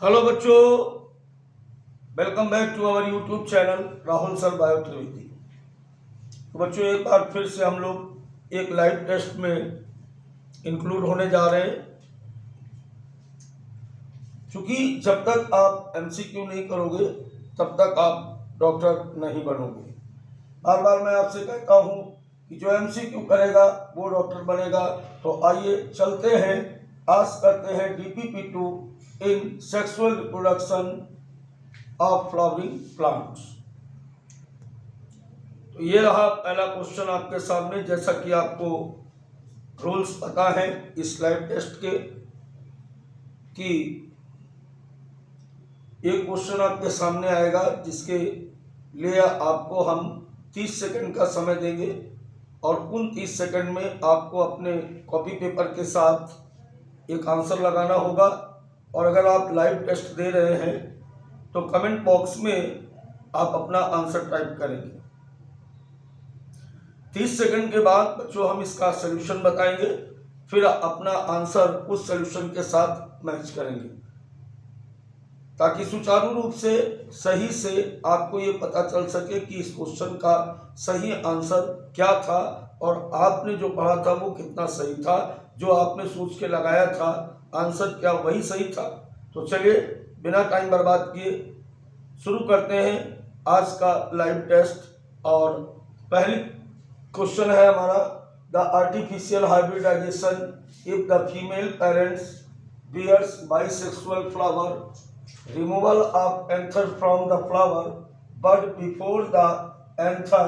Hello बच्चों, welcome back to our YouTube channel Rahul sir bio Trivedi. तो बच्चों, एक बार फिर से हम लोग एक लाइव टेस्ट में इंक्लूड होने जा रहे हैं। क्योंकि जब तक आप एमसीक्यू नहीं करोगे तब तक आप डॉक्टर नहीं बनोगे। बार बार मैं आपसे कहता हूँ कि जो एमसीक्यू करेगा वो डॉक्टर बनेगा। तो आइए चलते हैं, आज करते हैं DPP2 in sexual reproduction of flowering plants. तो ये रहा पहला क्वेश्चन आपके सामने। जैसा कि आपको रूल्स पता है इस लाइव टेस्ट के, कि एक क्वेश्चन आपके सामने आएगा जिसके लिए आपको हम 30 सेकंड का समय देंगे और उन 30 सेकंड में आपको अपने कॉपी पेपर के साथ एक आंसर लगाना होगा। और अगर आप लाइव टेस्ट दे रहे हैं तो कमेंट बॉक्स में आप अपना आंसर टाइप करेंगे। 30 सेकंड के बाद बच्चों हम इसका सलूशन बताएंगे, फिर अपना आंसर उस सलूशन के साथ मैच करेंगे, ताकि सुचारू रूप से सही से आपको ये पता चल सके कि इस क्वेश्चन का सही आंसर क्या था और आपने जो पढ़ा था वो कितना सही था, जो आपने सोच के लगाया था आंसर क्या वही सही था। तो चलिए बिना टाइम बर्बाद किए शुरू करते हैं आज का लाइव टेस्ट। और पहली क्वेश्चन है हमारा, the artificial hybridization if the female parents bears bisexual flower, removal of anther from the flower, but before the anther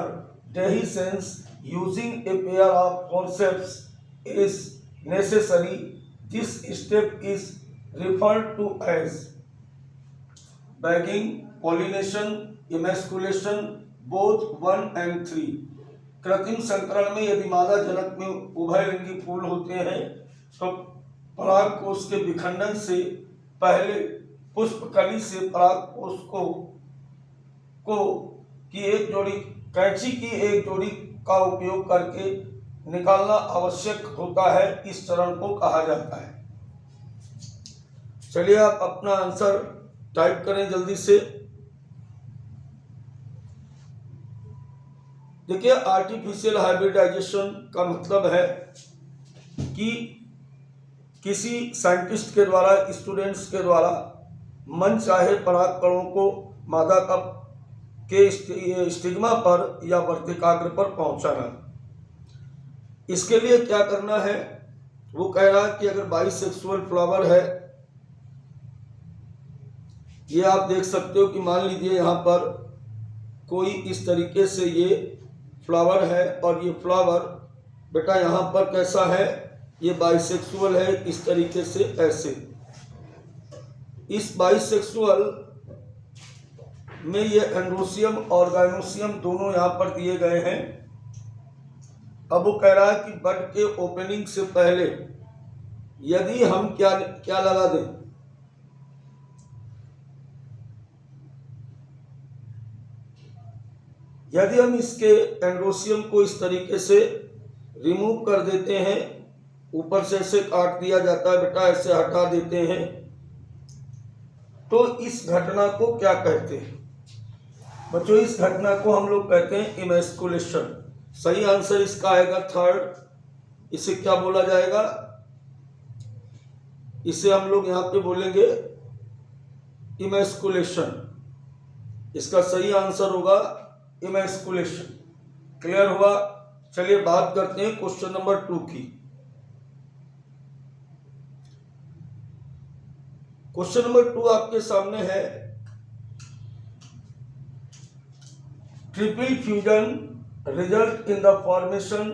dehiscence using a pair of forceps is necessary. This step is referred to as bagging, pollination, emasculation, both 1 and 3। कृत्रिम संकरण में यदि मादा जनक में उभयलिंगी फूल होते हैं तो पराग कोष के विखंडन से पहले पुष्प कली से पराग कोष को की एक जोड़ी कैंची की एक जोड़ी का उपयोग करके निकालना आवश्यक होता है। इस चरण को कहा जाता है। चलिए आप अपना आंसर टाइप करें जल्दी से। देखिए, आर्टिफिशियल हाइब्रिडाइजेशन का मतलब है कि किसी साइंटिस्ट के द्वारा, स्टूडेंट्स के द्वारा मन चाहे पराग कणों को मादा के स्टिग्मा पर या वर्तिकाग्र पर पहुंचाना। इसके लिए क्या करना है, वो कह रहा है कि अगर बाइसेक्सुअल फ्लावर है, ये आप देख सकते हो कि मान लीजिए यहाँ पर कोई इस तरीके से ये फ्लावर है और ये फ्लावर बेटा यहाँ पर कैसा है, ये बाइसेक्सुअल है इस तरीके से, ऐसे। इस बाइसेक्सुअल में ये एंड्रोसियम और गाइनोसियम दोनों यहाँ पर दिए गए हैं। अब वो कह रहा है कि बड के ओपनिंग से पहले यदि हम क्या लगा दें, यदि हम इसके एंड्रोसियम को इस तरीके से रिमूव कर देते हैं, ऊपर से ऐसे काट दिया जाता है बेटा, ऐसे हटा देते हैं, तो इस घटना को क्या कहते हैं बच्चों? इस घटना को हम लोग कहते हैं इमेस्कुलेशन। सही आंसर इसका आएगा थर्ड। इसे क्या बोला जाएगा? इसे हम लोग यहां पे बोलेंगे इमेस्कुलेशन। इसका सही आंसर होगा इमेस्कुलेशन। क्लियर हुआ? चलिए बात करते हैं क्वेश्चन नंबर 2 की। क्वेश्चन नंबर 2 आपके सामने है, triple fusion result in the formation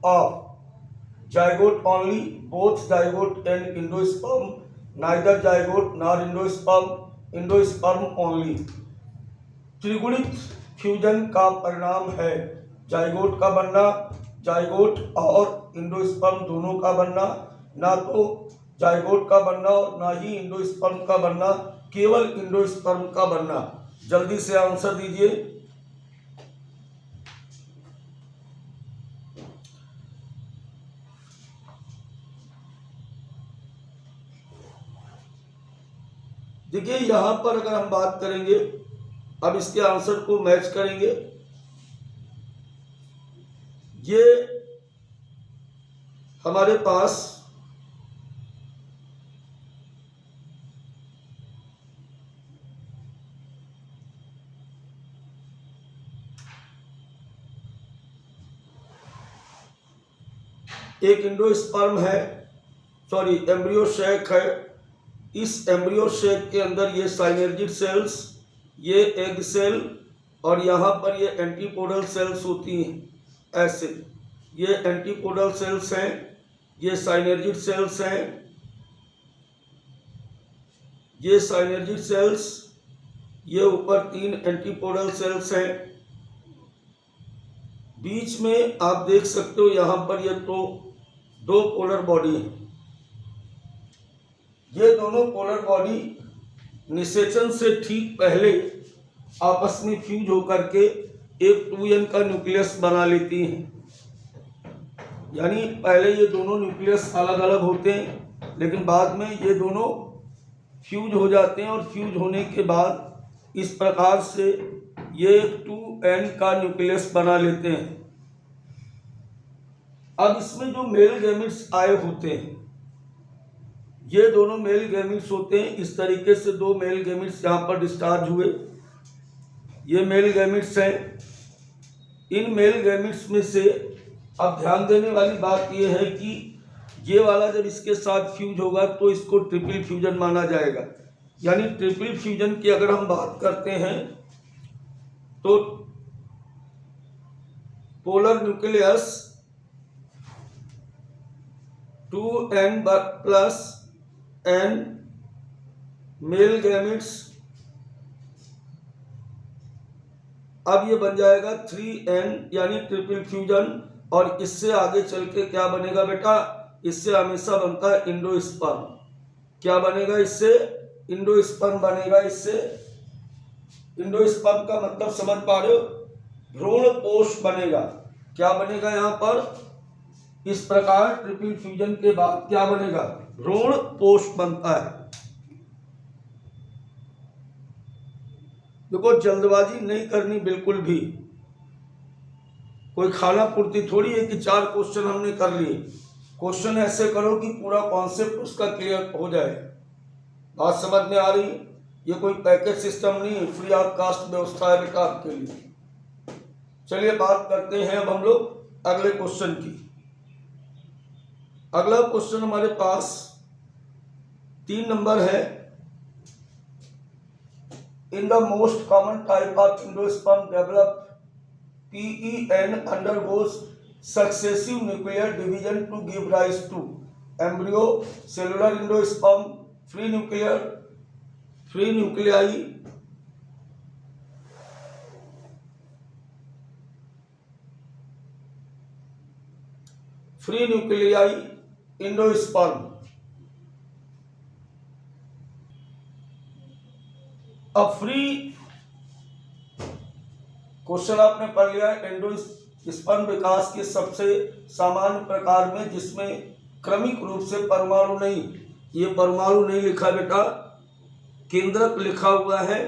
of zygote only, both zygote and endosperm, neither zygote nor endosperm, endosperm only. त्रिगुणित फ्यूजन का परिणाम है जाइगोट का बनना, जाइगोट और इंडोस्पर्म दोनों का बनना, ना तो जाइगोट का बनना और ना ही इंडोस्पर्म का बनना, केवल इंडोस्पर्म का बनना। जल्दी से आंसर दीजिए। देखिए यहाँ पर अगर हम बात करेंगे, अब इसके आंसर को मैच करेंगे। ये हमारे पास एक एंडोस्पर्म है, सॉरी एम्ब्रियो सैक है। इस एम्ब्रियो सैक के अंदर ये साइनर्जिड सेल्स, ये एग सेल और यहाँ पर ये एंटीपोडल सेल्स होती हैं। ऐसे ये एंटीपोडल सेल्स हैं, ये साइनर्जिड सेल्स हैं, ये साइनर्जिड सेल्स, ये ऊपर 3 एंटीपोडल सेल्स हैं। बीच में आप देख सकते हो यहाँ पर ये तो 2 पोलर बॉडी हैं। ये दोनों पोलर बॉडी निषेचन से ठीक पहले आपस में फ्यूज होकर के एक 2n का न्यूक्लियस बना लेती हैं। यानी पहले ये दोनों न्यूक्लियस अलग अलग होते हैं, लेकिन बाद में ये दोनों फ्यूज हो जाते हैं और फ्यूज होने के बाद इस प्रकार से ये 2n का न्यूक्लियस बना लेते हैं। अब इसमें जो मेल गैमेट्स आए होते हैं, ये दोनों मेल गैमेट्स होते हैं। इस तरीके से 2 मेल गैमेट्स यहाँ पर डिस्चार्ज हुए, ये मेल गैमेट्स हैं। इन मेल गैमेट्स में से अब ध्यान देने वाली बात ये है कि ये वाला जब इसके साथ फ्यूज होगा तो इसको ट्रिपल फ्यूजन माना जाएगा। यानी ट्रिपल फ्यूजन की अगर हम बात करते हैं तो polar nucleus 2n plus n male gametes, अब ये बन जाएगा 3n यानी ट्रिपल फ्यूजन। और इससे आगे चल के क्या बनेगा बेटा, इससे हमेशा बनता है इंडोस्पर्म। क्या बनेगा इससे? इंडोस्पर्म बनेगा। इससे इंडोस्पर्म का मतलब समझ पा रहे हो, भ्रूणपोष बनेगा। क्या बनेगा यहाँ पर? इस प्रकार ट्रिपल फ्यूजन के बाद क्या बनेगा? भ्रूणपोष बनता है। देखो जल्दबाजी नहीं करनी बिल्कुल भी, कोई खाना पूर्ति थोड़ी है कि 4 क्वेश्चन हमने कर लिए। क्वेश्चन ऐसे करो कि पूरा कॉन्सेप्ट उसका क्लियर हो जाए। बात समझ में आ रही? ये कोई पैकेज सिस्टम नहीं है, फ्री ऑफ कास्ट व्यवस्था है बेटा आपके लिए। चलिए बात करते हैं अब हम लोग अगले क्वेश्चन की। अगला क्वेश्चन हमारे पास 3 नंबर है। In the most common type of endosperm develop PEN undergoes successive nuclear division to give rise to embryo, cellular endosperm, free nuclei, endosperm। अब फ्री क्वेश्चन आपने पढ़ लिया है एंडोस्पर्म विकास के सबसे सामान्य प्रकार में, जिसमें क्रमिक रूप से परमाणु नहीं, ये परमाणु नहीं लिखा बेटा, केंद्रक लिखा हुआ है।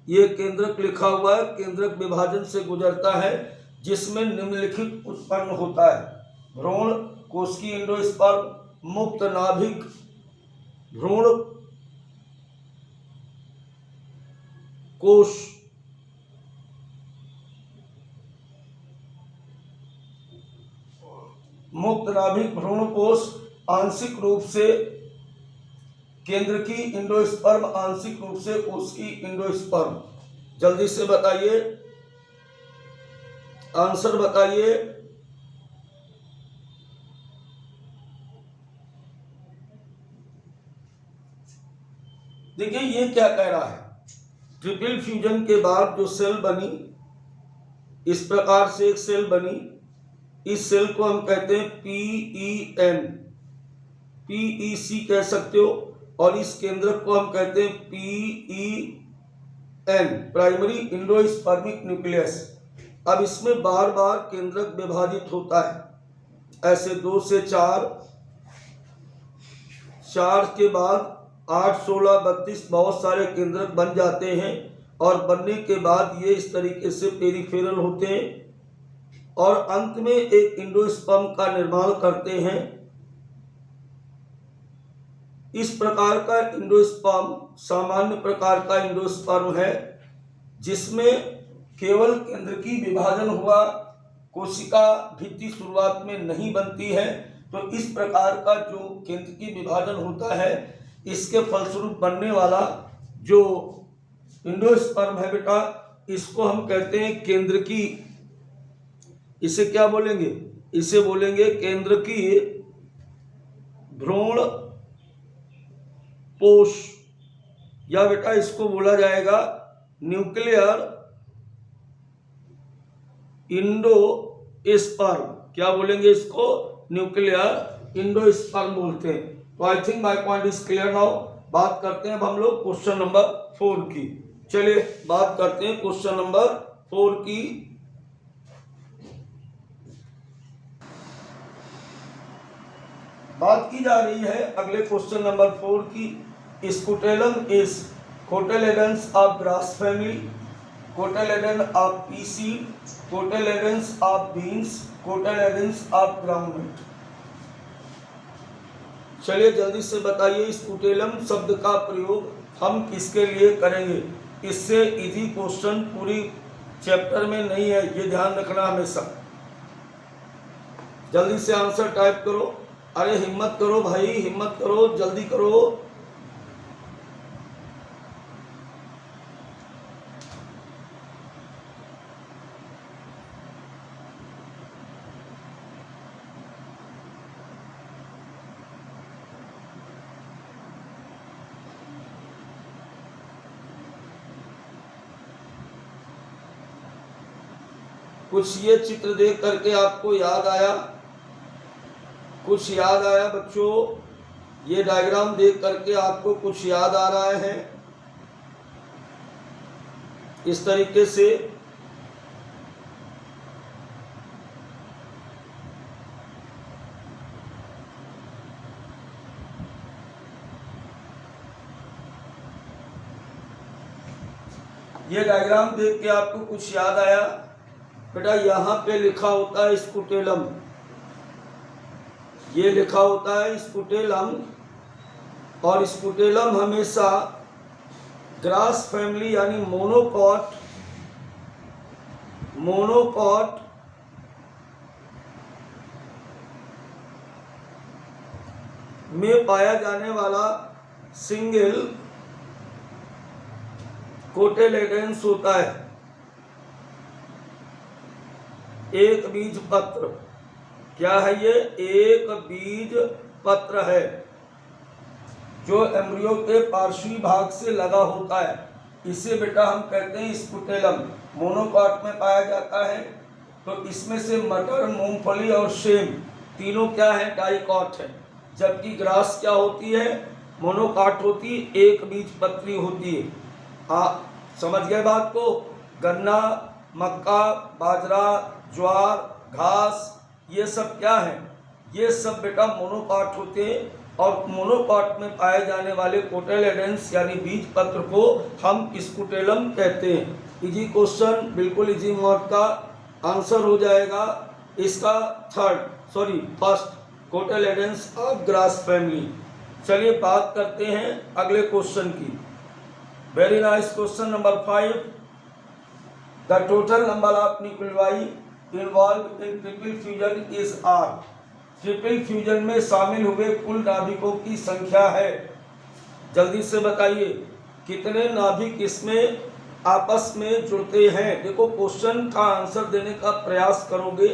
ये केंद्रक लिखा हुआ है, केंद्रक विभाजन से गुजरता है, जिसमें निम्नलिखित उत्पन्न होता है। भ्रूण कोशिकीय एंडोस्पर्म, मुक्त नाभिक भ्रूण कोश, मुक्त नाभिक भ्रूणकोश, आंशिक रूप से केंद्रकी एंडोस्पर्म, आंशिक रूप से कोशिकीय एंडोस्पर्म। जल्दी से बताइए, आंसर बताइए। देखिए ये क्या कह रहा है, ट्रिपल फ्यूजन के बाद जो सेल बनी, इस प्रकार से एक सेल बनी, इस सेल को हम कहते हैं PEN, PEC कह सकते हो, और इस केंद्रक को हम कहते हैं PEN, प्राइमरी एंडोस्पर्मिक न्यूक्लियस। अब इसमें बार बार केंद्रक विभाजित होता है, ऐसे 2 से 4, 4 के बाद 8, 16, 32 बहुत सारे केंद्रक बन जाते हैं और बनने के बाद ये इस तरीके से पेरिफेरल होते हैं और अंत में एक एंडोस्पर्म का निर्माण करते हैं। इस प्रकार का एंडोस्पर्म सामान्य प्रकार का एंडोस्पर्म है जिसमें केवल केंद्रकी विभाजन हुआ, कोशिका भित्ति शुरुआत में नहीं बनती है। तो इस प्रकार का जो केंद्रकी विभाजन होता है इसके फलस्वरूप बनने वाला जो एंडोस्पर्म है बेटा, इसको हम कहते हैं केंद्रकी। इसे क्या बोलेंगे? इसे बोलेंगे केंद्रकी भ्रूण पोष, या बेटा इसको बोला जाएगा न्यूक्लियर इंडोस्पर्म। क्या बोलेंगे इसको? न्यूक्लियर इंडोस्पर्म बोलते हैं। तो I think my point is clear now. बात करते हैं अब हम लोग क्वेश्चन नंबर 4 की। चलिए बात करते हैं क्वेश्चन नंबर 4 की। बात की जा रही है अगले क्वेश्चन नंबर 4 की। Scutellum is cotyledons of grass family, cotyledon of pea seed, cotyledons of beans, cotyledons of groundnut. चलिए जल्दी से बताइए स्कूटेलम शब्द का प्रयोग हम किसके लिए करेंगे? इससे इजी क्वेश्चन पूरी चैप्टर में नहीं है, ये ध्यान रखना हमेशा। जल्दी से आंसर टाइप करो। अरे हिम्मत करो भाई, हिम्मत करो, जल्दी करो। कुछ ये चित्र देख करके आपको याद आया? कुछ याद आया बच्चों? ये डायग्राम देख करके आपको कुछ याद आ रहा है? इस तरीके से ये डायग्राम देख के आपको कुछ याद आया? बेटा यहाँ पे लिखा होता है स्कूटेलम, ये लिखा होता है स्कूटेलम, और स्कूटेलम हमेशा ग्रास फैमिली यानी मोनोकॉट में पाया जाने वाला सिंगल कोटेलेडन्स होता है। एक बीज पत्र, क्या है ये? एक बीज पत्र है जो एम्ब्रियो के पार्श्वी भाग से लगा होता है। इसे बेटा हम कहते हैं स्कूटेलम। मोनोकॉट में पाया जाता है। तो इसमें से मटर, मूंगफली और सेम तीनों क्या है? डाइकॉट है। जबकि ग्रास क्या होती है? मोनोकॉट होती है, एक बीज पत्री होती है। आप समझ गए बात को? गन्ना, मक्का, बाजरा, ज्वार, घास, ये सब क्या है? ये सब बेटा मोनोकॉट होते हैं। और मोनोकॉट में पाए जाने वाले कोटेलेडन्स यानी बीज पत्र को हम स्कूटेलम कहते हैं। इजी क्वेश्चन, बिल्कुल इजी मॉड का आंसर हो जाएगा इसका first cotyledons of grass family. चलिए बात करते हैं अगले क्वेश्चन की। Very nice question number 5। The total number of nuclei involve in triple fusion is are. Triple fusion में शामिल हुए कुल नाभिकों की संख्या है। जल्दी से बताइए कितने नाभिक इसमें आपस में जुड़ते हैं। देखो क्वेश्चन का आंसर देने का प्रयास करोगे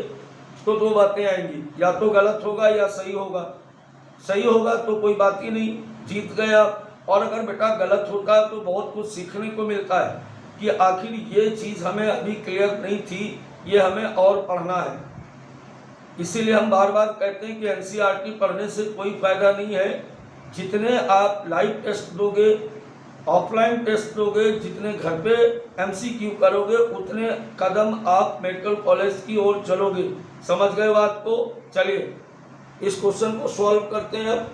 तो दो बातें आएंगी, या तो गलत होगा या सही होगा। सही होगा तो कोई बात ही नहीं, जीत गए आप। और अगर बेटा गलत होता है तो बहुत कुछ सीखने को मिलता है कि आखिर ये चीज़ हमें अभी क्लियर नहीं थी, ये हमें और पढ़ना है। इसीलिए हम बार बार कहते हैं कि एनसीईआरटी पढ़ने से कोई फायदा नहीं है। जितने आप लाइव टेस्ट दोगे, ऑफलाइन टेस्ट दोगे, जितने घर पे एमसीक्यू करोगे, उतने कदम आप मेडिकल कॉलेज की ओर चलोगे। समझ गए बात को? चलिए इस क्वेश्चन को सॉल्व करते हैं अब।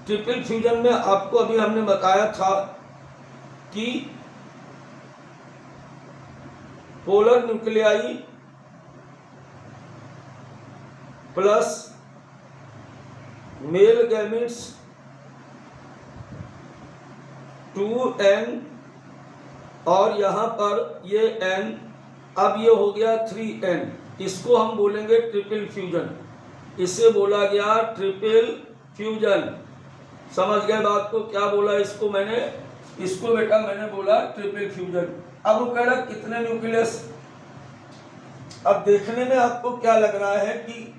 ट्रिपल फ्यूजन में आपको अभी हमने बताया था कि polar nuclei plus male gametes 2n और यहाँ पर ये n, अब ये हो गया 3n, इसको हम बोलेंगे ट्रिपल फ्यूजन। इसे बोला गया ट्रिपल फ्यूजन। समझ गए बात को? क्या बोला इसको मैंने? इसको बेटा मैंने बोला ट्रिपल फ्यूजन। अब वो कह रहा कितने न्यूक्लियस। अब देखने में आपको क्या लग रहा है कि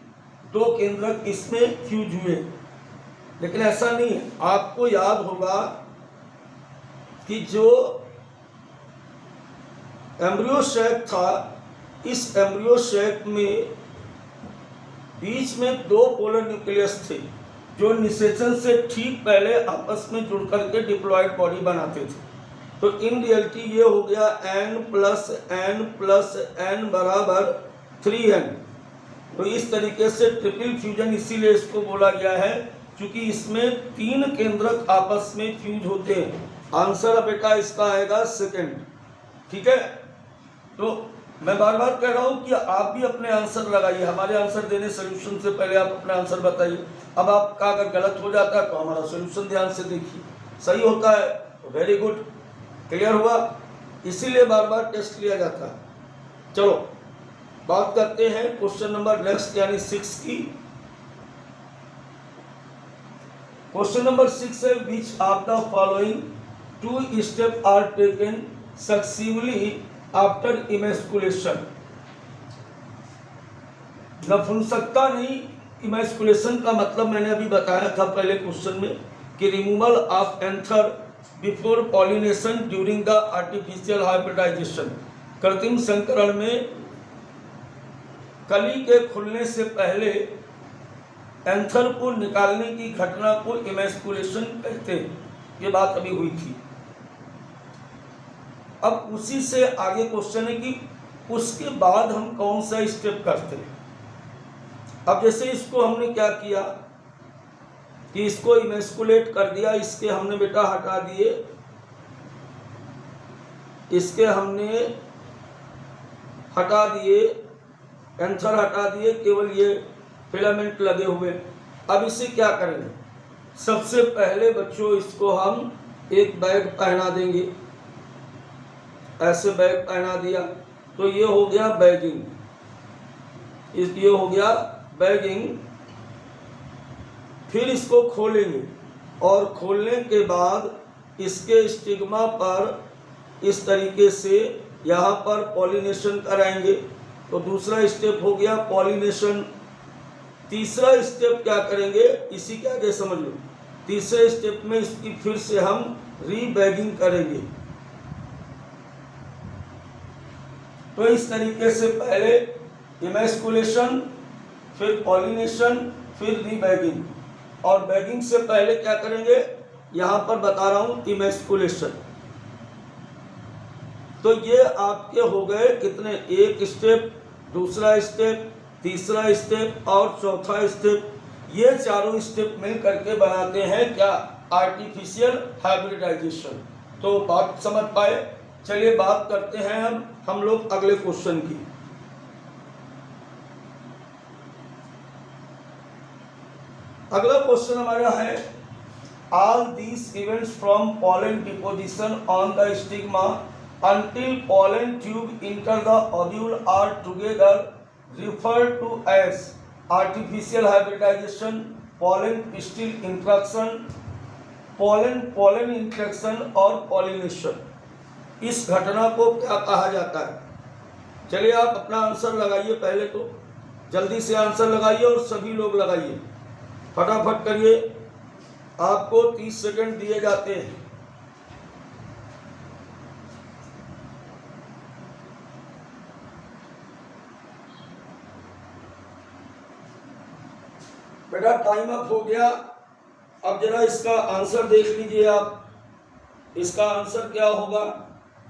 दो केंद्रक इसमें फ्यूज हुए, लेकिन ऐसा नहीं है। आपको याद होगा कि जो एम्ब्रियो सैक था, इस एम्ब्रियो सैक में बीच में दो पोलर न्यूक्लियस थे जो निषेचन से ठीक पहले आपस में जुड़ करके डिप्लॉयड बॉडी बनाते थे। तो इन रियलिटी ये हो गया n प्लस n बराबर 3n। तो इस तरीके से ट्रिपल फ्यूजन इसीलिए इसको बोला गया है क्योंकि इसमें तीन केंद्रक आपस में फ्यूज होते हैं। आंसर बेटा इसका आएगा सेकंड। ठीक है, तो मैं बार बार कह रहा हूँ कि आप भी अपने आंसर लगाइए। हमारे आंसर देने सोल्यूशन से पहले आप अपने आंसर बताइए। अब आपका अगर गलत हो जाता है तो हमारा सोल्यूशन ध्यान से देखिए, सही होता है तो वेरी गुड, क्लियर हुआ। इसीलिए बार बार टेस्ट लिया जाता है। चलो बात करते हैं क्वेश्चन नंबर नेक्स्ट यानी 6 की। क्वेश्चन नंबर 6 है which of the following 2 step are taken successively after emasculation. नपुंसकता नहीं, इमैस्कुलेशन का मतलब मैंने अभी बताया था पहले क्वेश्चन में कि removal of anther before pollination during the artificial hybridization. कृत्रिम संकरण में कली के खुलने से पहले एंथर को निकालने की घटना को इमैस्कुलेशन कहते हैं। ये बात अभी हुई थी। अब उसी से आगे क्वेश्चन है कि उसके बाद हम कौन सा स्टेप करते हैं। अब जैसे इसको हमने क्या किया कि इसको इमैस्कुलेट कर दिया, इसके हमने बेटा हटा दिए, इसके हमने हटा दिए, एंथर हटा दिए, केवल ये फिलामेंट लगे हुए। अब इसे क्या करेंगे? सबसे पहले बच्चों इसको हम एक बैग पहना देंगे। ऐसे बैग पहना दिया तो ये हो गया बैगिंग, ये हो गया बैगिंग। फिर इसको खोलेंगे और खोलने के बाद इसके स्टिग्मा पर इस तरीके से यहाँ पर पॉलिनेशन कराएंगे। तो दूसरा स्टेप हो गया पॉलिनेशन। तीसरा स्टेप क्या करेंगे, इसी के आगे समझ लो। तीसरे स्टेप में इसकी फिर से हम रीबैगिंग करेंगे। तो इस तरीके से पहले इमैस्कुलेशन, फिर पॉलिनेशन, फिर रीबैगिंग। और बैगिंग से पहले क्या करेंगे, यहाँ पर बता रहा हूँ इमैस्कुलेशन। तो ये आपके हो गए कितने, एक स्टेप, दूसरा स्टेप, तीसरा स्टेप और चौथा स्टेप। ये चारों स्टेप मिल करके बनाते हैं क्या, आर्टिफिशियल हाइब्रिडाइजेशन। तो बात समझ पाए। चलिए बात करते हैं अब हम लोग अगले क्वेश्चन की। अगला क्वेश्चन हमारा है all these events from pollen deposition on the stigma until pollen tube enter the ovule are together referred to as artificial hybridization, pollen pistil interaction, pollen interaction और pollination। इस घटना को क्या कहा जाता है? चलिए आप अपना आंसर लगाइए, पहले तो जल्दी से आंसर लगाइए और सभी लोग लगाइए, फटाफट करिए। आपको 30 सेकंड दिए जाते हैं। बेटा टाइम अप हो गया। अब जरा इसका आंसर देख लीजिए आप। इसका आंसर क्या होगा?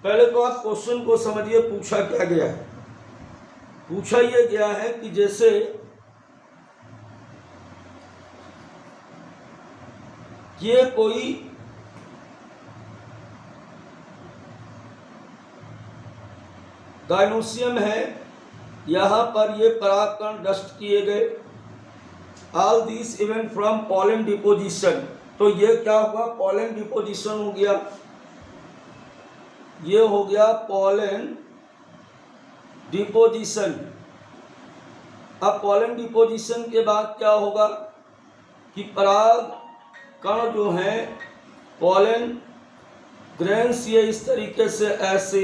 पहले तो आप क्वेश्चन को समझिए, पूछा क्या गया है। पूछा यह गया है कि जैसे ये कोई गाइनोसियम है, यहाँ पर ये परागकण नष्ट किए गए। All this event from pollen deposition, तो ये क्या हुआ, पॉलन डिपोजिशन हो गया, ये हो गया पॉलन डिपोजिशन। अब पॉलन डिपोजिशन के बाद क्या होगा कि पराग कण जो हैं पॉलन ग्रेन्स ये इस तरीके से ऐसे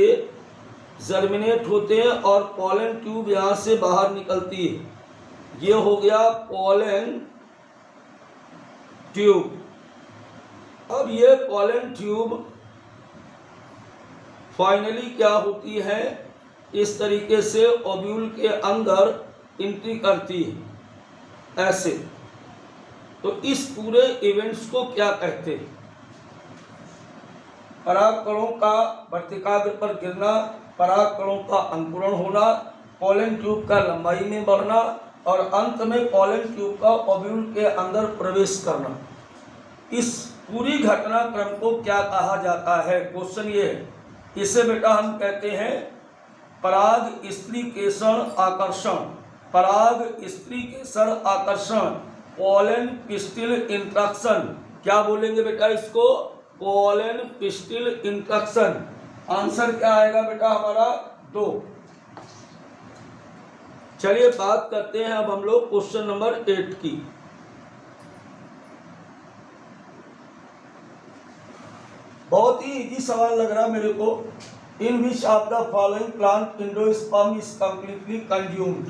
जर्मिनेट होते हैं और पॉलन ट्यूब यहाँ से बाहर निकलती है। ये हो गया पॉलन ट्यूब। अब ये पॉलन ट्यूब फाइनली क्या होती है, इस तरीके से ओव्यूल के अंदर एंट्री करती है ऐसे। तो इस पूरे इवेंट्स को क्या कहते हैं, परागकणों का वर्तिकाग्र पर गिरना, परागकणों का अंकुरण होना, पॉलन ट्यूब का लंबाई में बढ़ना और अंत में पॉलन ट्यूब का ओव्यूल के अंदर प्रवेश करना। इस पूरी घटनाक्रम को क्या कहा जाता है, क्वेश्चन ये है। इसे बेटा हम कहते हैं पराग स्त्रीकेषण आकर्षण, पराग स्त्रीकेषण आकर्षण, पॉलन पिस्टिल इंट्रैक्शन। क्या बोलेंगे बेटा इसको, पॉलन पिस्टिल इंट्रैक्शन। आंसर क्या आएगा बेटा हमारा 2। चलिए बात करते हैं अब हम लोग क्वेश्चन नंबर 8 की। बहुत ही इजी सवाल लग रहा मेरे को। In which of the following plant endosperm is completely consumed.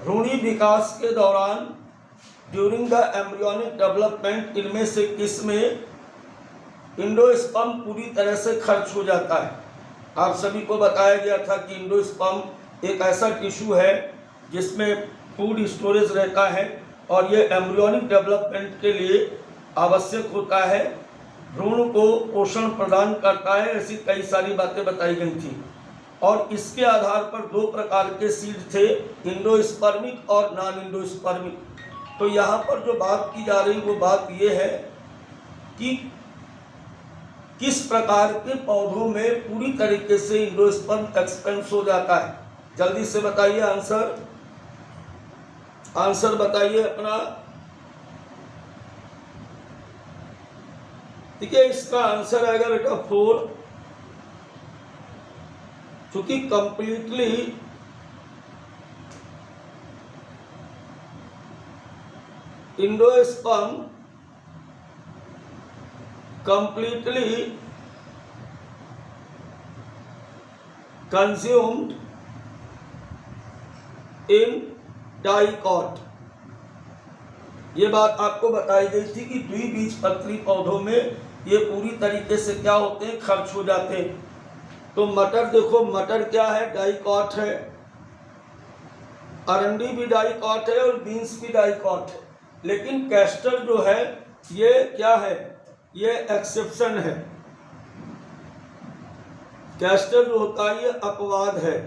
भ्रूणी विकास के दौरान ड्यूरिंग द एम्ब्रियोनिक डेवलपमेंट इनमें से किस में एंडोस्पर्म पूरी तरह से खर्च हो जाता है। आप सभी को बताया गया था कि एंडोस्पर्म एक ऐसा टिश्यू है जिसमें फूड स्टोरेज रहता है और ये एम्ब्रियोनिक डेवलपमेंट के लिए आवश्यक होता है, भ्रूण को पोषण प्रदान करता है, ऐसी कई सारी बातें बताई गई थी। और इसके आधार पर 2 प्रकार के सीड थे, एंडोस्पर्मिक और नॉन एंडोस्पर्मिक। तो यहाँ पर जो बात की जा रही वो बात ये है कि किस प्रकार के पौधों में पूरी तरीके से एंडोस्पर्म एक्सपेंस हो जाता है। जल्दी से बताइए आंसर बताइए अपना। ठीक है, इसका आंसर आएगा बेटा 4। चूंकि completely endosperm completely consumed in dicot. ये बात आपको बताई गई थी कि द्विबीजपत्री पौधों में ये पूरी तरीके से क्या होते हैं, खर्च हो जाते हैं। तो मटर देखो, मटर क्या है, डाइकॉट है, अरंडी भी डाइकॉट है और बीन्स भी डाइकॉट है। लेकिन कैस्टर जो है ये क्या है, ये एक्सेप्शन है। कैस्टर जो होता है ये अपवाद है।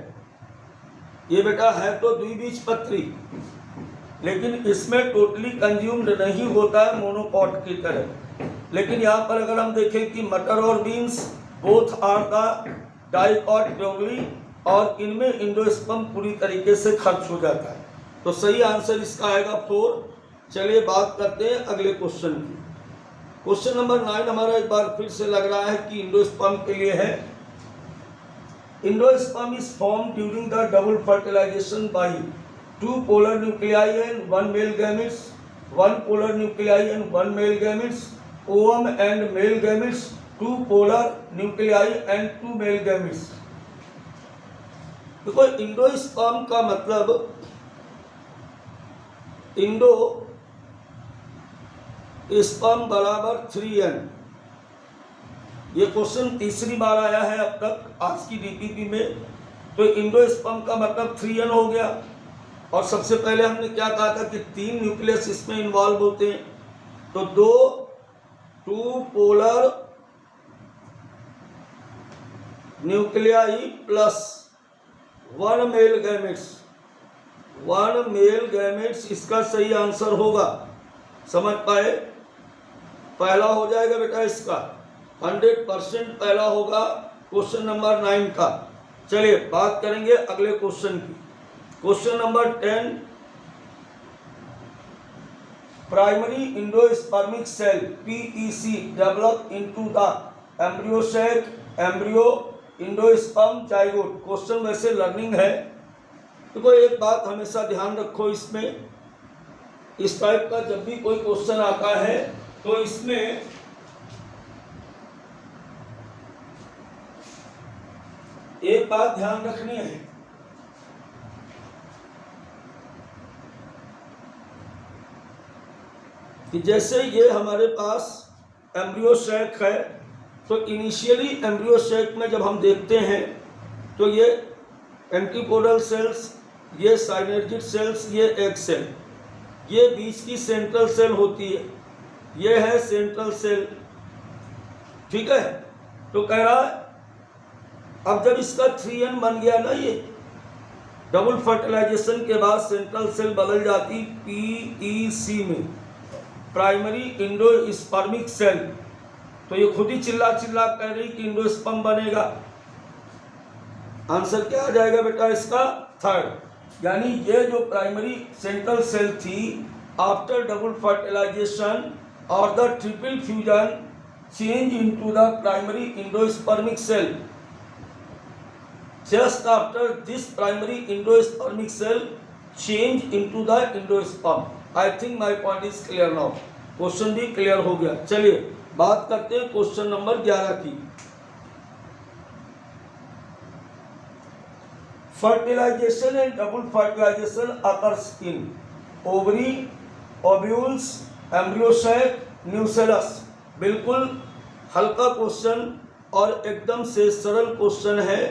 ये बेटा है तो द्विबीजपत्री, लेकिन इसमें टोटली कंज्यूम्ड नहीं होता है मोनोकॉट की तरह। लेकिन यहाँ पर अगर हम देखें कि मटर और beans both are the dicot purely, और इनमें एंडोस्पर्म पूरी तरीके से खर्च हो जाता है। तो सही आंसर इसका आएगा 4। चलिए बात करते हैं अगले क्वेश्चन की। क्वेश्चन नंबर 9 हमारा एक बार फिर से लग रहा है कि एंडोस्पर्म के लिए है। Endosperm is form during the double fertilization by 2 polar nuclei and 1 male gametes, 1 polar nuclei and 1 male gametes, ovum and male gametes, 2 polar nuclei and 2 male gametes। देखो एंडोस्पर्म का मतलब इंडो स्पर्म बराबर 3n। ये question तीसरी बार आया है अब तक आज की डीपीपी में। तो इंडोस्पर्म का मतलब 3n हो गया। और सबसे पहले हमने क्या कहा था कि 3 न्यूक्लियस इसमें इन्वॉल्व होते हैं। तो 2 polar nuclei plus 1 male gametes, 1 male gametes इसका सही आंसर होगा। समझ पाए? पहला हो जाएगा बेटा इसका 100% पहला होगा क्वेश्चन नंबर 9 का। चलिए बात करेंगे अगले क्वेश्चन की। Question number 10, primary endospermic cell PEC develop into the embryo sac, embryo, endosperm, zygote. Question वैसे लर्निंग है, देखो एक बात हमेशा ध्यान रखो, इसमें इस टाइप का जब भी कोई क्वेश्चन आता है तो इसमें एक बात ध्यान रखनी है कि जैसे ये हमारे पास एम्ब्रियो सैक है, तो इनिशियली एम्ब्रियो सैक में जब हम देखते हैं तो ये एंटीपोडल सेल्स, ये साइनर्जिड सेल्स, ये एग सेल, ये बीच की सेंट्रल सेल होती है, ये है सेंट्रल सेल, ठीक है। तो कह रहा है अब जब इसका 3N बन गया ना, ये डबल फर्टिलाइजेशन के बाद सेंट्रल सेल बदल जाती PEC में, प्राइमरी इंडोस्पर्मिक सेल, तो ये खुद ही चिल्ला चिल्ला कह रही कि इंडोस्पर्म बनेगा। आंसर क्या आ जाएगा बेटा इसका? थर्ड। यानी ये जो प्राइमरी सेंट्रल सेल थी आफ्टर डबल फर्टिलाइजेशन और the triple fusion change into the primary endospermic cell, just after this primary endospermic cell change into the endosperm. I think my point is clear now. Question भी clear हो गया। चलिए बात करते हैं question number 11 की। Fertilization and double fertilization occurs in ovary, ovules, embryo sac, nucellus. बिल्कुल हल्का क्वेश्चन और एकदम से सरल क्वेश्चन है।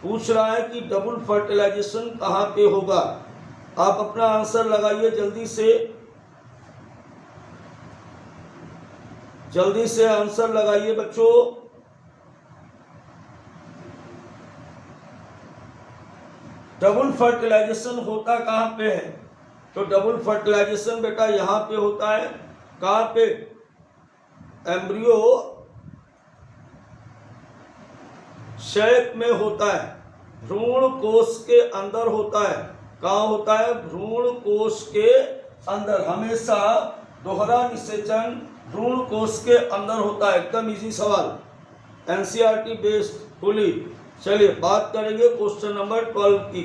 पूछ रहा है कि डबल फर्टिलाइजेशन कहाँ पे होगा। आप अपना आंसर लगाइए जल्दी से आंसर लगाइए बच्चों। डबल फर्टिलाइजेशन होता कहाँ पे है? तो डबल फर्टिलाइजेशन बेटा यहाँ पे होता है। कहाँ पे? एम्ब्रियो सैक में होता है, भ्रूण कोश के अंदर होता है। कहाँ होता है? भ्रूण कोश के अंदर। हमेशा दोहरा निषेचन भ्रूण कोश के अंदर होता है। एकदम इजी सवाल, NCERT बेस्ड फुली। चलिए बात करेंगे क्वेश्चन नंबर 12 की।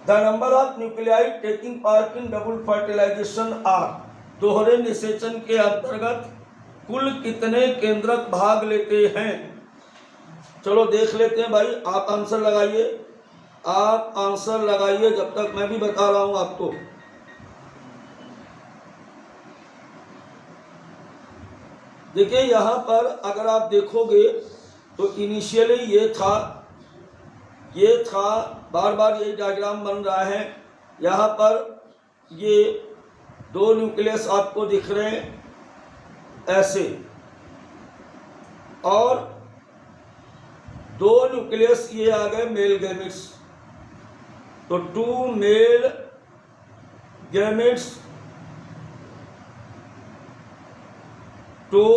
The number of nuclei taking part in double fertilization are. दोहरे निषेचन के अंतर्गत कुल कितने केंद्रक भाग लेते हैं? चलो देख लेते हैं भाई। आप आंसर लगाइए जब तक मैं भी बता रहा हूं आपको। देखिए यहां पर अगर आप देखोगे तो इनिशियली ये था, बार बार यही डायग्राम बन रहा है। यहां पर ये दो न्यूक्लियस आपको दिख रहे हैं ऐसे, और दो न्यूक्लियस ये आ गए मेल गैमेट्स। तो 2 मेल गैमेट्स, 2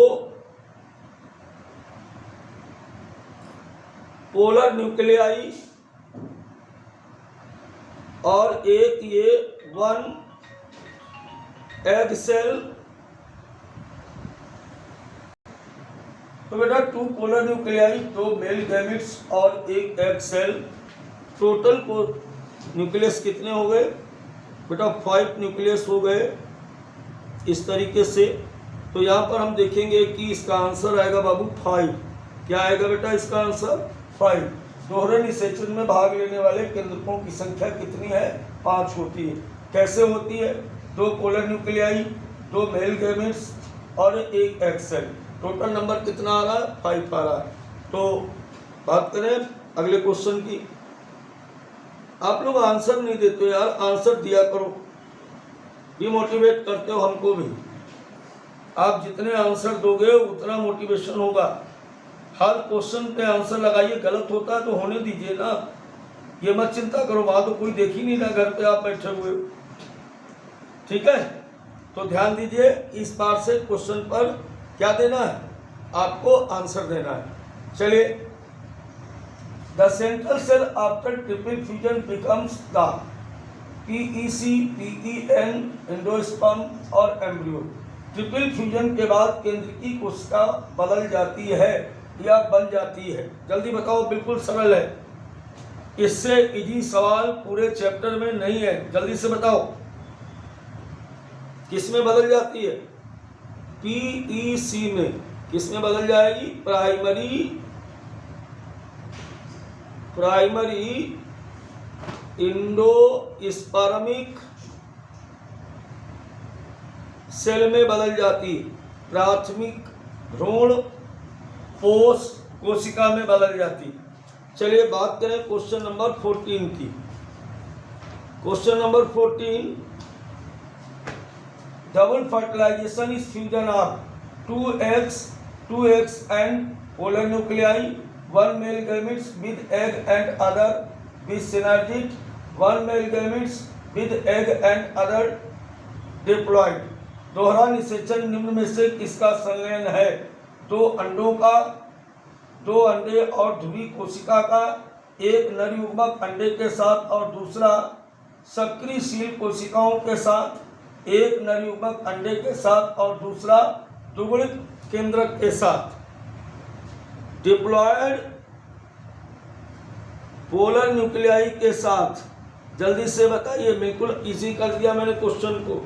पोलर न्यूक्लियाई और एक ये 1 एग सेल। तो बेटा 2 पोलर न्यूक्लियाई, 2 मेल गैमेट्स और एक एग सेल। टोटल को न्यूक्लियस कितने हो गए बेटा? 5 न्यूक्लियस हो गए इस तरीके से। तो यहाँ पर हम देखेंगे कि इसका आंसर आएगा बाबू 5। क्या आएगा बेटा इसका आंसर? 5। दोहरे निषेचन में भाग लेने वाले केंद्रकों की संख्या कितनी है? 5 होती है। कैसे होती है? 2 पोलर न्यूक्लियाई, 2 मेल गैमेट्स और एक एग सेल। टोटल नंबर कितना आ रहा है? 5 आ रहा है। तो बात करें अगले क्वेश्चन की। आप लोग आंसर नहीं देते यार, आंसर दिया करो, डिमोटिवेट करते हो हमको भी। आप जितने आंसर दोगे उतना मोटिवेशन होगा। हर क्वेश्चन पे आंसर लगाइए, गलत होता है तो होने दीजिए ना, ये मत चिंता करो, वहां तो कोई देख ही नहीं रहा, घर पे आप बैठे हुए हो। ठीक है, तो ध्यान दीजिए, इस बार से क्वेश्चन पर क्या देना है, आपको आंसर देना है। चलिए, the central cell after triple fusion becomes the PEC, PEN, endosperm और एम्ब्रियो। ट्रिपल फ्यूजन के बाद केंद्रीय कोशिका बदल जाती है या बन जाती है। जल्दी बताओ, बिल्कुल सरल है, इससे इजी सवाल पूरे चैप्टर में नहीं है। जल्दी से बताओ, किस में बदल जाती है? PEC में। किस में बदल जाएगी? प्राइमरी इंडोस्पर्मिक सेल में बदल जाती, प्राथमिक भ्रूण पोष कोशिका में बदल जाती। चलिए बात करें क्वेश्चन नंबर 14 की। Question number 14, double fertilization is fusion of 2x and polar nuclei, one male gametes with egg and other with synergid, one male gametes with egg and other diploid। दोहरा निषेचन निम्न में से किसका संलयन है? दो अंडे और ध्रुवी कोशिका का, एक नर युग्मक अंडे के साथ और दूसरा सक्रियशील कोशिकाओं के साथ, एक नर युग्मक अंडे के साथ और दूसरा द्विगुणित केंद्रक के साथ। डिप्लॉयड पोलर न्यूक्लियाई के साथ। जल्दी से बताइए, बिल्कुल इजी कर दिया मैंने क्वेश्चन को।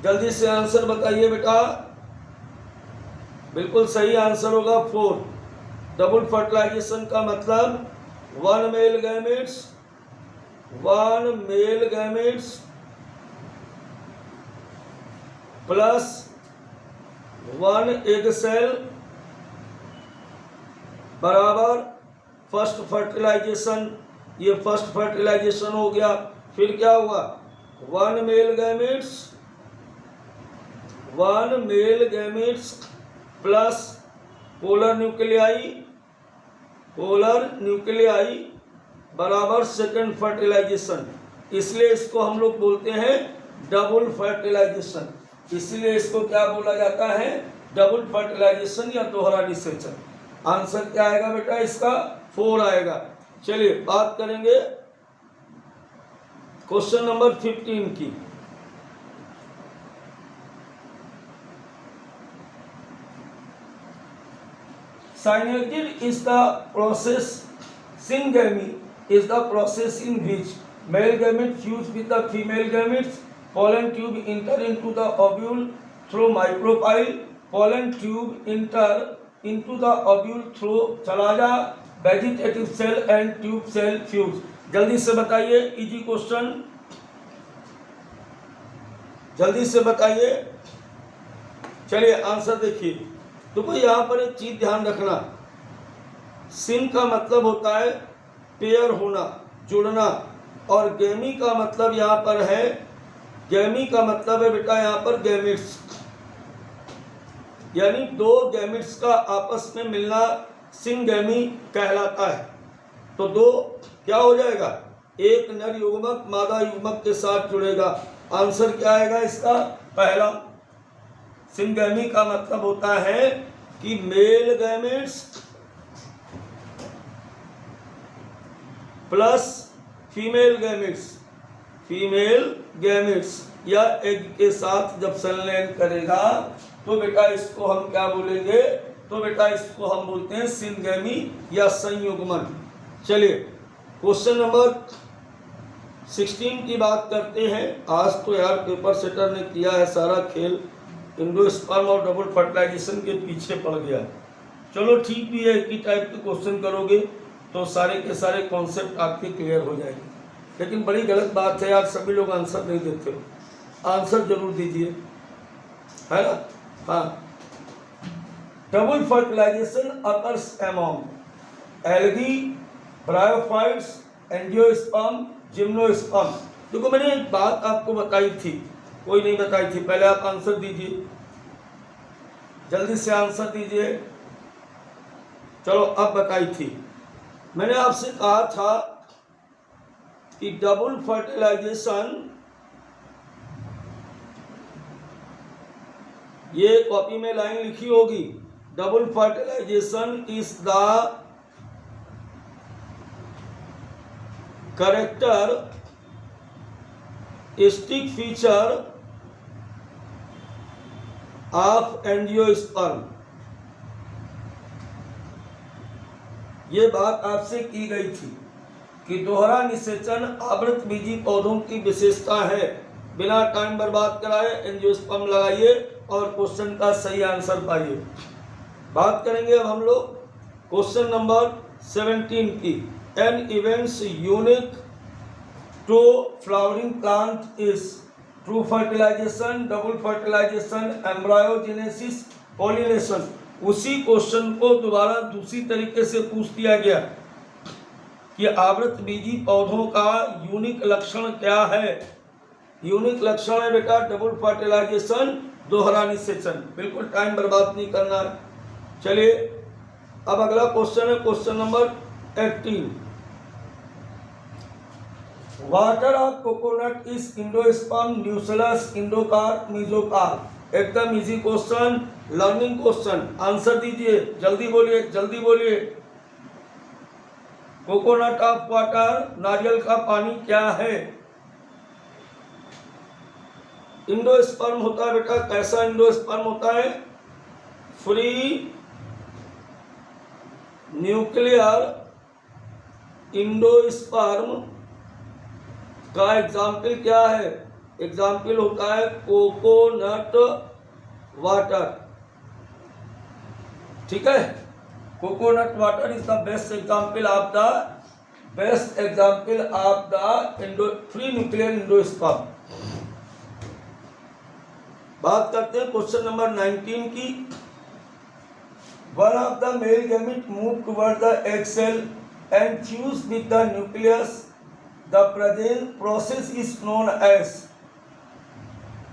जल्दी से आंसर बताइए बेटा, बिल्कुल सही आंसर होगा 4। डबल फर्टिलाइजेशन का मतलब one male gametes plus one egg cell बराबर फर्स्ट फर्टिलाइजेशन। ये फर्स्ट फर्टिलाइजेशन हो गया। फिर क्या हुआ? One male gametes plus polar nuclei बराबर सेकेंड फर्टिलाइजेशन। इसलिए इसको हम लोग बोलते हैं डबल फर्टिलाइजेशन। इसलिए इसको क्या बोला जाता है? डबल फर्टिलाइजेशन या दोहरा निषेचन। आंसर क्या आएगा बेटा इसका? 4 आएगा। चलिए बात करेंगे क्वेश्चन नंबर 15 की। Synergy is the process, syngamy is the process in which male gamete fuse with the female gametes, pollen tube enter into the ovule through micropyle, pollen tube enter into the ovule through chalaja, vegetative cell and tube cell fuse। जल्दी से बताइए, easy question, जल्दी से बताइए। चलिए answer देखिए। तो यहाँ पर एक चीज ध्यान रखना, सिन का मतलब होता है पेयर होना, जुड़ना, और गैमी का मतलब यहाँ पर है, गैमी का मतलब है बेटा यहाँ पर गैमेट्स, यानी दो गैमेट्स का आपस में मिलना सिंगैमी कहलाता है। तो दो क्या हो जाएगा? एक नर युग्मक मादा युग्मक के साथ जुड़ेगा। आंसर क्या आएगा इसका? पहला। सिंगैमी का मतलब होता है कि mail gametes plus female gametes या एग के साथ जब संलयन करेगा तो बेटा इसको हम क्या बोलेंगे? तो बेटा इसको हम बोलते हैं सिंगैमी या संयुग्मन। चलिए क्वेश्चन नंबर 16 की बात करते हैं। आज तो यार पेपर सेटर ने किया है सारा खेल, एंडोस्पर्म और डबल फर्टिलाइजेशन के पीछे पड़ गया। चलो ठीक भी है, एक ही टाइप के क्वेश्चन करोगे तो सारे के सारे कॉन्सेप्ट आपके क्लियर हो जाएंगे। लेकिन बड़ी गलत बात है यार, सभी लोग आंसर नहीं देते हो। आंसर जरूर दीजिए, है ना? हाँ, double fertilization occurs among algae, bryophytes, angiosperm, gymnosperm. देखो मैंने एक बात आपको बताई थी, कोई नहीं बताई थी, पहले आप आंसर दीजिए, जल्दी से आंसर दीजिए। चलो अब बताई थी, मैंने आपसे कहा था कि डबल फर्टिलाइजेशन ये कॉपी में लाइन लिखी होगी, double fertilization is the characteristic feature of angiosperm. ये बात आपसे की गई थी कि दोहरा निषेचन आवृतबीजी पौधों की विशेषता है। बिना टाइम बर्बाद कराए एंजियोस्पर्म लगाइए और क्वेश्चन का सही आंसर पाइए। बात करेंगे अब हम लोग क्वेश्चन नंबर 17 की। An events unique to flowering plant is true fertilization, double fertilization, embryogenesis, pollination. उसी क्वेश्चन को दोबारा दूसरी तरीके से पूछ दिया गया कि आवृतबीजी पौधों का यूनिक लक्षण क्या है। यूनिक लक्षण है बेटा डबल फर्टिलाइजेशन, दोहरा निषेचन। बिल्कुल टाइम बर्बाद नहीं करना है। चलिए अब अगला क्वेश्चन है question number 18। Water of coconut is endosperm, nucellus, endocarp, mesocarp. एकदम easy question, learning question. Answer दीजिए, जल्दी बोलिए, जल्दी बोलिए। कोकोनट ऑफ वाटर, नारियल का पानी क्या है? इंडोस्पर्म होता है बेटा। कैसा इंडोस्पर्म होता है? फ्री न्यूक्लियर इंडोस्पर्म का एग्जाम्पल क्या है? एग्जाम्पल होता है कोकोनट वाटर। ठीक है, coconut water is the best example of the free nuclear endosperm. बात करते हैं क्वेश्चन नंबर 19 की। One of the male gamete move toward the egg cell and fuse with the nucleus. The process is known as.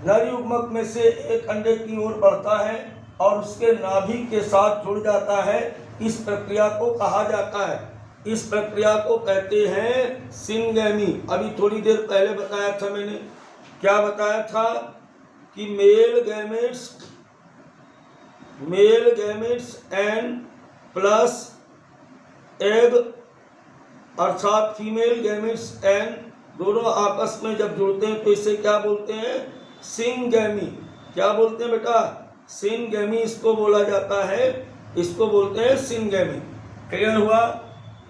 नर युग्मक में से एक अंडे की ओर बढ़ता है और उसके नाभि के साथ जुड़ जाता है। इस प्रक्रिया को कहा जाता है, इस प्रक्रिया को कहते हैं सिंगैमी। अभी थोड़ी देर पहले बताया था मैंने, क्या बताया था कि male gametes and plus egg अर्थात फीमेल गैमेट्स एंड दोनों आपस में जब जुड़ते हैं तो इसे क्या बोलते हैं? सिंगैमी। क्या बोलते हैं बेटा? सिंगैमी इसको बोला जाता है, इसको बोलते हैं सिंगैमी। क्लियर हुआ?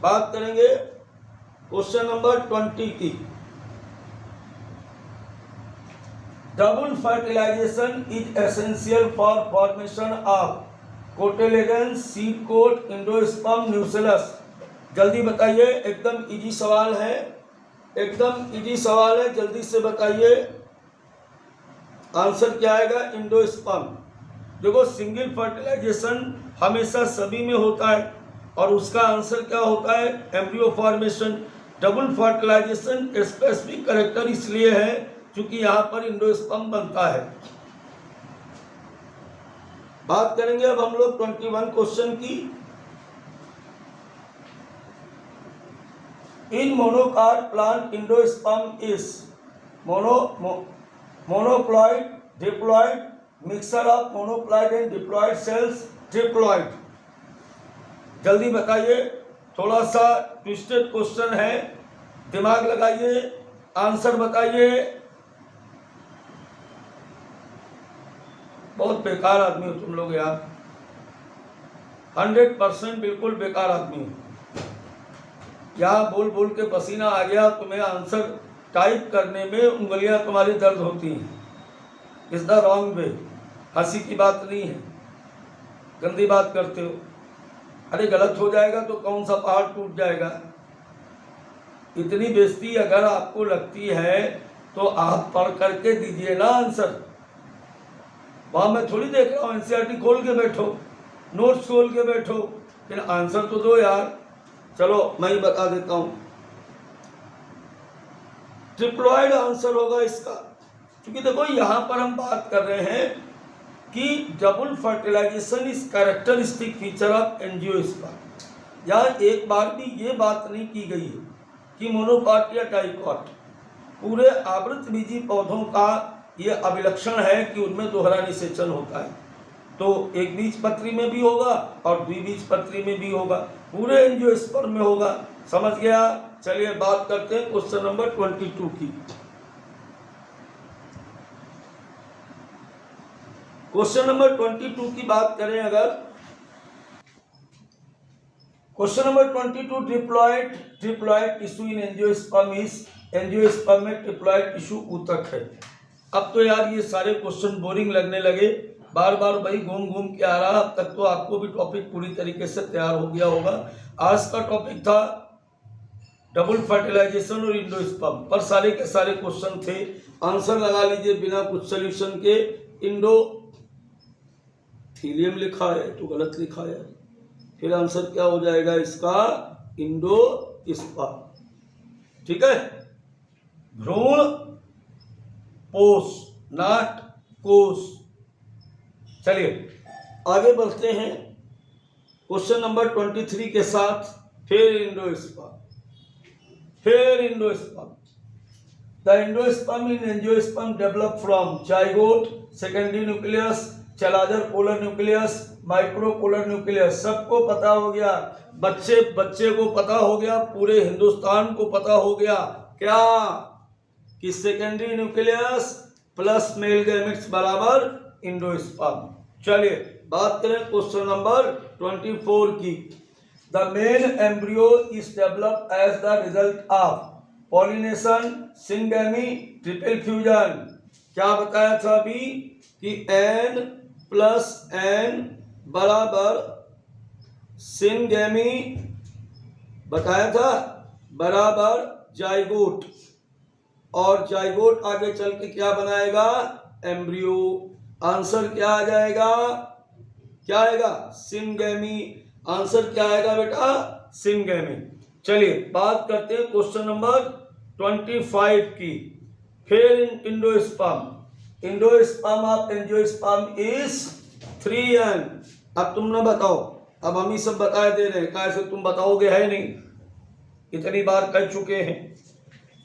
बात करेंगे क्वेश्चन नंबर 20 की। Double fertilization is essential for formation of cotyledons, seed coat, endosperm, nucellus. जल्दी बताइए, एकदम इजी सवाल है, एकदम इजी सवाल है, जल्दी से बताइए आंसर क्या आएगा? इंडोस्पर्म। देखो सिंगल फर्टिलाइजेशन हमेशा सभी में होता है और उसका आंसर क्या होता है? Embryo formation. Double fertilization specific character इसलिए है क्योंकि यहाँ पर इंडोस्पर्म बनता है। बात करेंगे अब हम लोग 21 क्वेश्चन की। In monocarp plant endosperm is monoploid, diploid, mixture of monoploid and diploid cells, triploid. जल्दी बताइए, थोड़ा सा ट्विस्टेड क्वेश्चन है, दिमाग लगाइए, आंसर बताइए। बहुत बेकार आदमी हो तुम लोग यार, 100% बिल्कुल बेकार आदमी हो। यहाँ बोल बोल के पसीना आ गया, तुम्हें आंसर टाइप करने में उंगलियां तुम्हारी दर्द होती हैं। Is the wrong way. हंसी की बात नहीं है, गंदी बात करते हो। अरे गलत हो जाएगा तो कौन सा पहाड़ टूट जाएगा। इतनी बेइज्जती अगर आपको लगती है तो आप पढ़ करके दीजिए ना आंसर। वहाँ मैं थोड़ी देख रहा हूँ, एनसीईआरटी खोल के बैठो, नोट्स खोल के बैठो, फिर आंसर तो दो यार। चलो मैं ही बता देता हूँ, ट्रिप्लॉइड आंसर होगा इसका। क्योंकि देखो यहाँ पर हम बात कर रहे हैं कि double fertilization is characteristic feature of angiosperm. यहाँ एक बार भी ये बात नहीं की गई है कि मोनोकॉट या डाइकॉट। पूरे आवृतबीजी पौधों का ये अभिलक्षण है कि उनमें दोहरा निषेचन होता है, तो एक बीजपत्री में भी होगा और द्विबीजपत्री में भी होगा, पूरे एंजियोस्पर्म में होगा। समझ गया? चलिए बात करते हैं क्वेश्चन नंबर 22 की। क्वेश्चन नंबर 22 की बात करें अगर, question number 22, triploid tissue in angiosperm is, angiosperm में ट्रिप्लॉइड टिश्यू ऊतक है। अब तो यार ये सारे क्वेश्चन बोरिंग लगने लगे, बार बार वही घूम घूम के आ रहा। अब तक तो आपको भी टॉपिक पूरी तरीके से तैयार हो गया होगा। आज का टॉपिक था डबल फर्टिलाइजेशन और इंडोस्पर्म पर सारे के सारे क्वेश्चन थे। आंसर लगा लीजिए बिना कुछ सोल्यूशन के। इंडोथीलियम लिखा है तो गलत लिखा है, फिर आंसर क्या हो जाएगा इसका? इंडोस्पर्म। ठीक है, भ्रूण पोष नाट कोष। चलिए आगे बढ़ते हैं क्वेश्चन नंबर 23 के साथ। फिर endosperm. The endosperm in angiosperm develop from zygote, secondary nucleus, chalazal polar nucleus, micropylar nucleus. सबको पता हो गया, बच्चे को पता हो गया, पूरे हिंदुस्तान को पता हो गया क्या कि secondary nucleus plus male gametes बराबर इंडोस्पर्म। चलिए बात करें क्वेश्चन नंबर 24 की। The main embryo is developed as the result of pollination, syngamy, triple fusion. क्या बताया था अभी कि N प्लस N बराबर सिंगेमी बताया था बराबर जाइगोट, और जाइगोट आगे चल के क्या बनाएगा? एम्ब्रियो। आंसर क्या आ जाएगा? क्या आएगा? सिंगेमी। आंसर क्या आएगा बेटा? सिंगेमी। चलिए बात करते हैं क्वेश्चन नंबर 25 की। फिर endosperm of angiosperm is 3N। अब तुम ना बताओ, अब हम ही सब बता दे रहे हैं, कैसे तुम बताओगे? है नहीं, इतनी बार कह चुके हैं।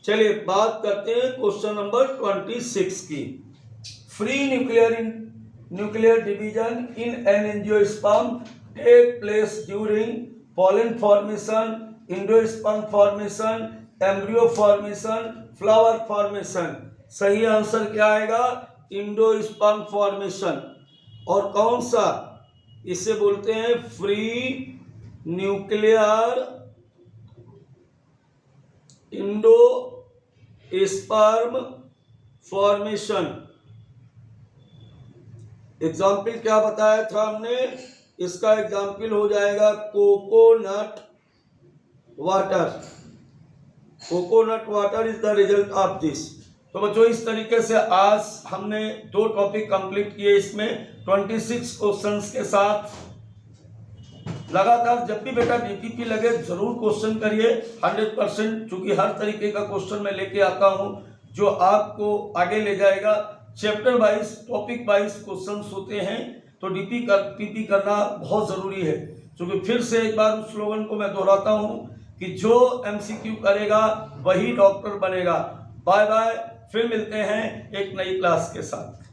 चलिए बात करते हैं क्वेश्चन नंबर 26 की। Free nuclear division in an angiosperm take place during pollen formation, endosperm formation, embryo formation, flower formation. सही आंसर क्या आएगा? Endosperm formation. और कौन सा? इसे बोलते हैं free nuclear endosperm formation. Example क्या बताया था हमने? इसका एग्जाम्पल हो जाएगा coconut water. Coconut water is the result of this. तो बच्चों इस तरीके से आज हमने 2 टॉपिक कंप्लीट किए इसमें 26 क्वेश्चंस के साथ। लगातार जब भी बेटा डीपीपी लगे जरूर क्वेश्चन करिए 100%, चूंकि हर तरीके का क्वेश्चन मैं लेके आता हूं जो आपको आगे ले जाएगा। Chapter wise, topic wise questions होते हैं, तो पीपी करना बहुत जरूरी है। क्योंकि फिर से एक बार उस स्लोगन को मैं दोहराता हूं कि जो एमसीक्यू करेगा वही डॉक्टर बनेगा। बाय बाय, फिर मिलते हैं एक नई क्लास के साथ।